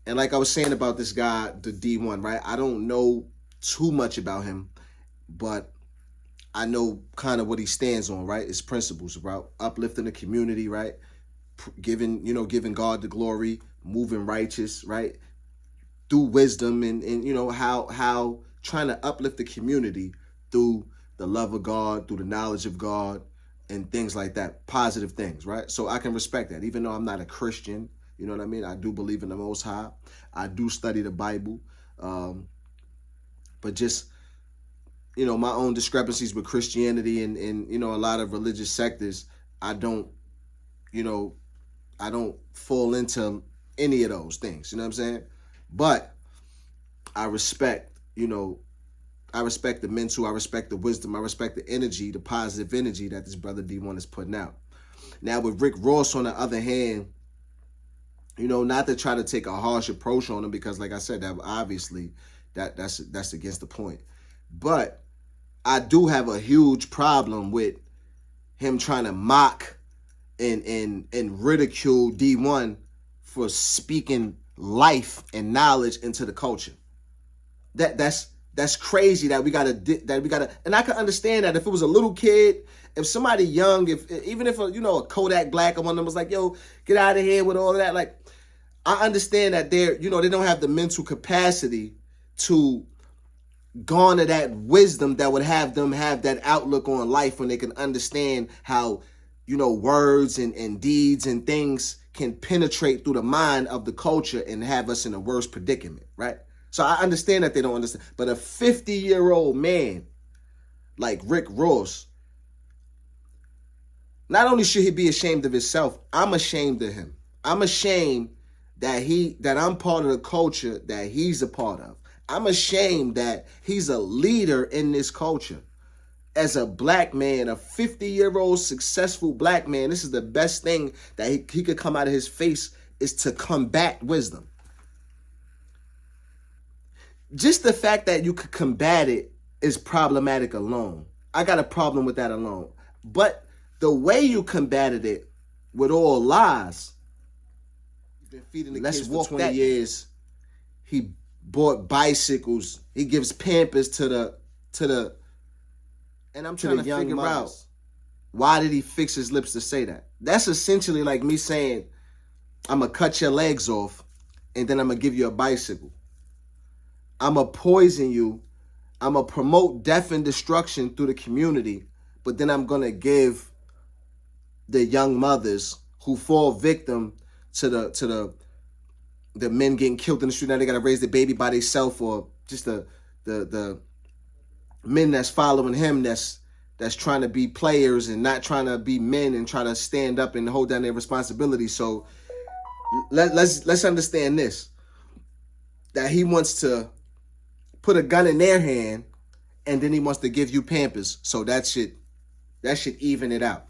And like I was saying about this guy, the D1, right? I don't know too much about him, but I know kind of what he stands on, right? His principles about uplifting the community, right? Giving God the glory, moving righteous, right? Through wisdom and how trying to uplift the community through the love of God, through the knowledge of God, and things like that, positive things, right? So I can respect that, even though I'm not a Christian. You know what I mean? I do believe in the Most High. I do study the Bible, um, but just my own discrepancies with Christianity and a lot of religious sectors. I don't you know I don't fall into any of those things. You know what I'm saying? But I respect, I respect the mental, I respect the wisdom, I respect the energy, the positive energy that this brother D1 is putting out. Now with Rick Ross, on the other hand, not to try to take a harsh approach on him, because like I said, that obviously that's against the point. But I do have a huge problem with him trying to mock and ridicule D1 for speaking life and knowledge into the culture. That's crazy that we gotta, and I can understand that if it was a little kid, if somebody young, even if a Kodak Black or one of them was like, yo, get out of here with all of that. Like, I understand that they don't have the mental capacity to garner that wisdom that would have them have that outlook on life when they can understand how, words and deeds and things can penetrate through the mind of the culture and have us in a worse predicament, right? So I understand that they don't understand. But a 50-year-old man like Rick Ross, not only should he be ashamed of himself, I'm ashamed of him. I'm ashamed that I'm part of the culture that he's a part of. I'm ashamed that he's a leader in this culture. As a black man, a 50-year-old successful black man, this is the best thing that he could come out of his face, is to combat wisdom. Just the fact that you could combat it is problematic alone. I got a problem with that alone. But the way you combated it with all lies, you've been feeding the kids for 20 years. He bought bicycles. He gives Pampers to the and I'm trying to figure out, why did he fix his lips to say that? That's essentially like me saying, I'm going to cut your legs off and then I'm going to give you a bicycle. I'm going to poison you. I'm going to promote death and destruction through the community, but then I'm going to give the young mothers who fall victim to the men getting killed in the street. Now they got to raise the baby by themselves, or just the men that's following him that's trying to be players and not trying to be men and try to stand up and hold down their responsibilities. So let's understand this, that he wants to put a gun in their hand and then he wants to give you Pampers. So that should even it out.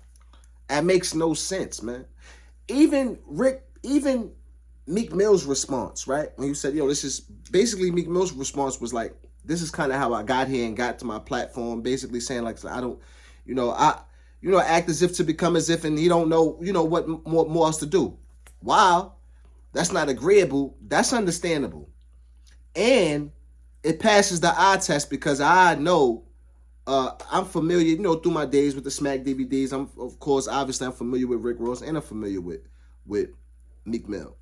That makes no sense, man. Even Meek Mill's response, right? When you said, this is basically, Meek Mill's response was like, this is kind of how I got here and got to my platform, basically saying like, I don't, act as if to become as if, and he don't know, what more else to do. Wow, that's not agreeable. That's understandable. And it passes the eye test because I know, I'm familiar, through my days with the Smack DVDs. Obviously I'm familiar with Rick Ross and I'm familiar with Meek Mill.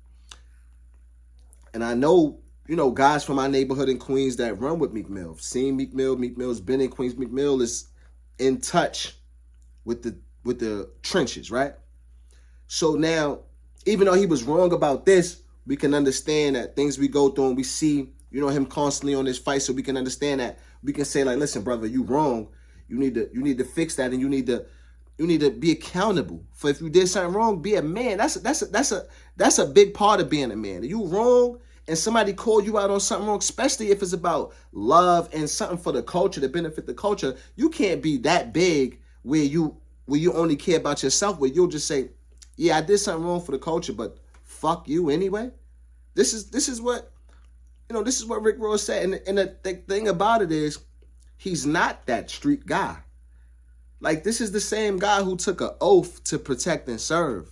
And I know, guys from my neighborhood in Queens that run with Meek Mill. Seen Meek Mill. Meek Mill's been in Queens. Meek Mill is in touch with the trenches, right? So now, even though he was wrong about this, we can understand that things we go through and we see, him constantly on this fight, so we can understand that. We can say like, listen, brother, you wrong. You need to fix that, and you need to be accountable for if you did something wrong. Be a man. That's a big part of being a man. You wrong and somebody called you out on something wrong, especially if it's about love and something for the culture to benefit the culture. You can't be that big where you only care about yourself, where you'll just say, yeah, I did something wrong for the culture, but fuck you anyway. This is what Rick Ross said, and the thing about it is, he's not that street guy. Like, this is the same guy who took an oath to protect and serve.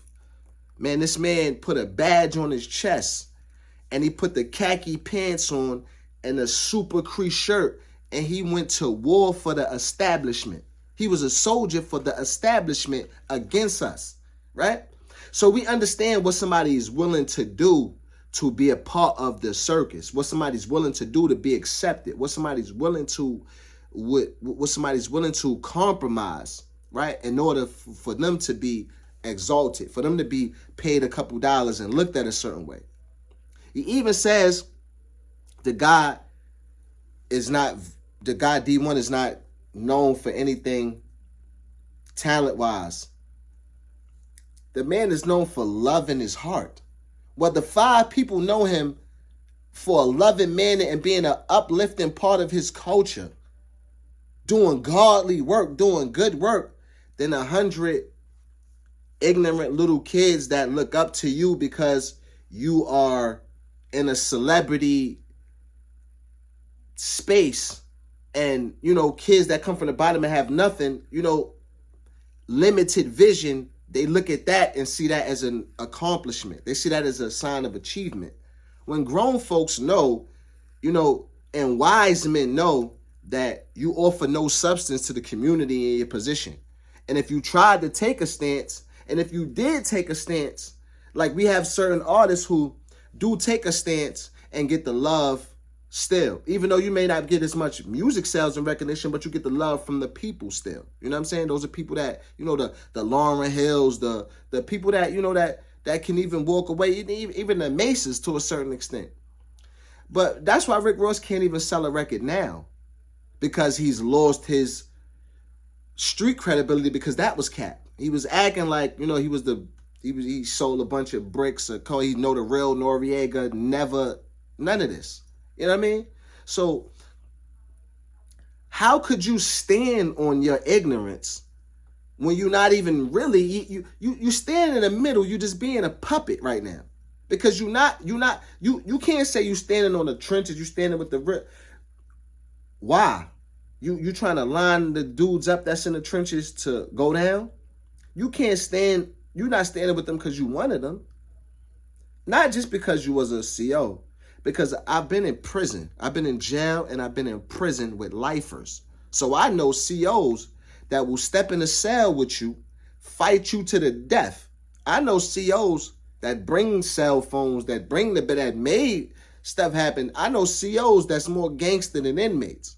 Man, this man put a badge on his chest and he put the khaki pants on and a super crease shirt, and he went to war for the establishment. He was a soldier for the establishment against us, right? So we understand what somebody is willing to do to be a part of the circus, what somebody's willing to do to be accepted, what somebody's willing to compromise, right, in order for them to be exalted, for them to be paid a couple dollars and looked at a certain way. He even says the guy D1 is not known for anything talent-wise. The man is known for love in his heart. Well, the 5 people know him for a loving man and being an uplifting part of his culture, doing godly work, doing good work, than 100 ignorant little kids that look up to you because you are in a celebrity space. And, kids that come from the bottom and have nothing, limited vision, they look at that and see that as an accomplishment. They see that as a sign of achievement. When grown folks know, and wise men know that you offer no substance to the community in your position. And if you tried to take a stance, and if you did take a stance, like we have certain artists who do take a stance and get the love still, even though you may not get as much music sales and recognition, but you get the love from the people still. You know what I'm saying? Those are people that, the Lauryn Hills, the people that, that can even walk away, even the Maces to a certain extent. But that's why Rick Ross can't even sell a record now, because he's lost his street credibility, because that was cap. He was acting like, he sold a bunch of bricks, or he know the real Noriega, none of this. You know what I mean? So how could you stand on your ignorance when you're not even really, you stand in the middle, you just being a puppet right now. Because you can't say you standing on the trenches, you standing with the why? You trying to line the dudes up that's in the trenches to go down? You can't stand, you're not standing with them because you wanted them. Not just because you was a CO. Because I've been in prison, I've been in jail, and I've been in prison with lifers. So I know COs that will step in a cell with you, fight you to the death. I know COs that bring cell phones, that made stuff happen. I know COs that's more gangster than inmates.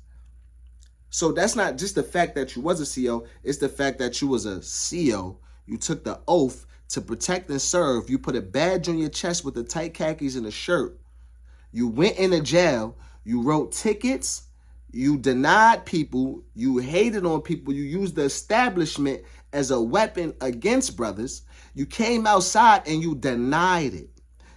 So that's not just the fact that you was a CO, it's the fact that you was a CO. You took the oath to protect and serve. You put a badge on your chest with the tight khakis and a shirt. You went into jail, you wrote tickets, you denied people, you hated on people, you used the establishment as a weapon against brothers. You came outside and you denied it.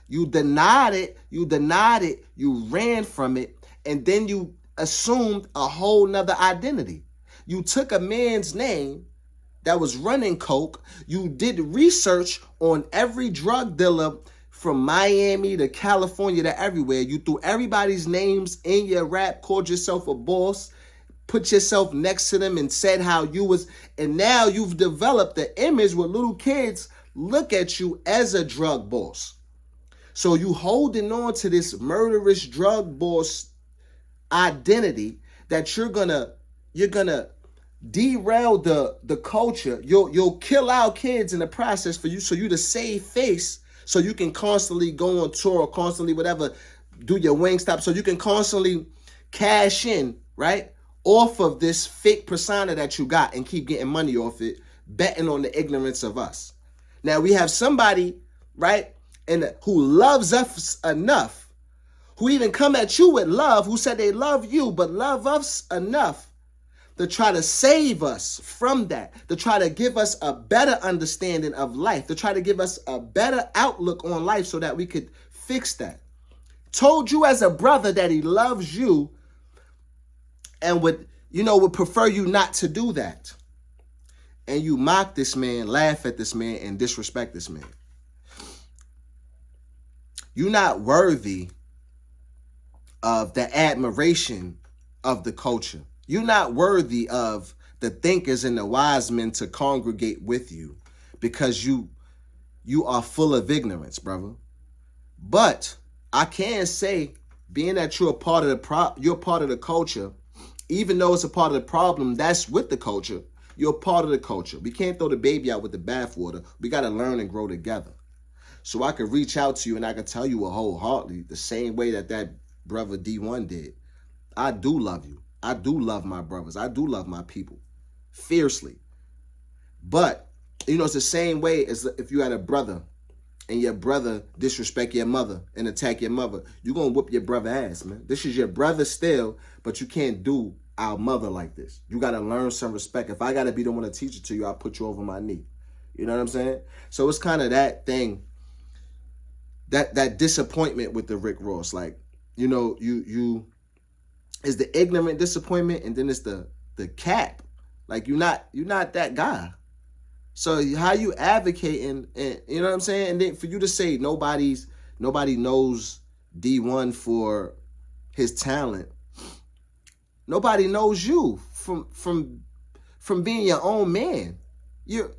You denied it, you ran from it, and then you assumed a whole nother identity. You took a man's name that was running coke, you did research on every drug dealer from Miami to California to everywhere. You threw everybody's names in your rap, called yourself a boss, put yourself next to them and said how you was, and now you've developed the image where little kids look at you as a drug boss. So you holding on to this murderous drug boss identity that you're gonna derail the culture. You'll kill our kids in the process for you, so you to save face. So you can constantly go on tour or constantly whatever, do your wing stop. So you can constantly cash in, right, off of this fake persona that you got and keep getting money off it, betting on the ignorance of us. Now we have somebody, right, who loves us enough, who even come at you with love, who said they love you, but love us enough to try to save us from that, to try to give us a better understanding of life, to try to give us a better outlook on life so that we could fix that. Told you as a brother that he loves you and would prefer you not to do that. And you mock this man, laugh at this man, and disrespect this man. You're not worthy of the admiration of the culture. You're not worthy of the thinkers and the wise men to congregate with you, because you are full of ignorance, brother. But I can say, being that you're a part of you're part of the culture, even though it's a part of the problem that's with the culture, you're a part of the culture. We can't throw the baby out with the bathwater. We got to learn and grow together. So I could reach out to you and I could tell you wholeheartedly the same way that brother D1 did. I do love you. I do love my brothers. I do love my people fiercely. But, it's the same way as if you had a brother and your brother disrespect your mother and attack your mother. You're going to whoop your brother ass, man. This is your brother still, but you can't do our mother like this. You got to learn some respect. If I got to be the one to teach it to you, I'll put you over my knee. You know what I'm saying? So it's kind of that thing, that disappointment with the Rick Ross. Like, you is the ignorant disappointment, and then it's the cap. Like, you're not that guy. So how you advocating, and you know what I'm saying? And then for you to say nobody knows D1 for his talent. Nobody knows you from being your own man. You're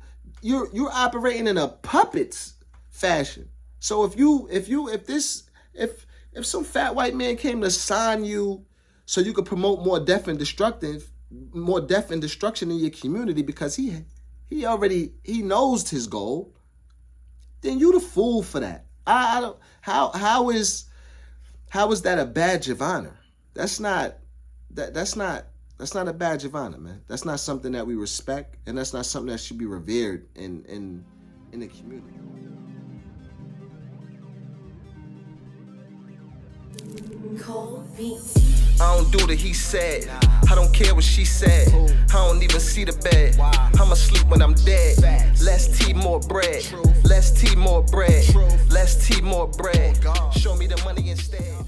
operating in a puppet's fashion. So if some fat white man came to sign you so you could promote more death and destruction in your community because he knows his goal, then you the fool for that. I don't. How is that a badge of honor? That's not a badge of honor, man. That's not something that we respect, and that's not something that should be revered in the community. Cold beats. I don't do the he said. I don't care what she said. I don't even see the bed. I'ma sleep when I'm dead. Less tea, more bread. Less tea, more bread. Less tea, more bread. Show me the money instead.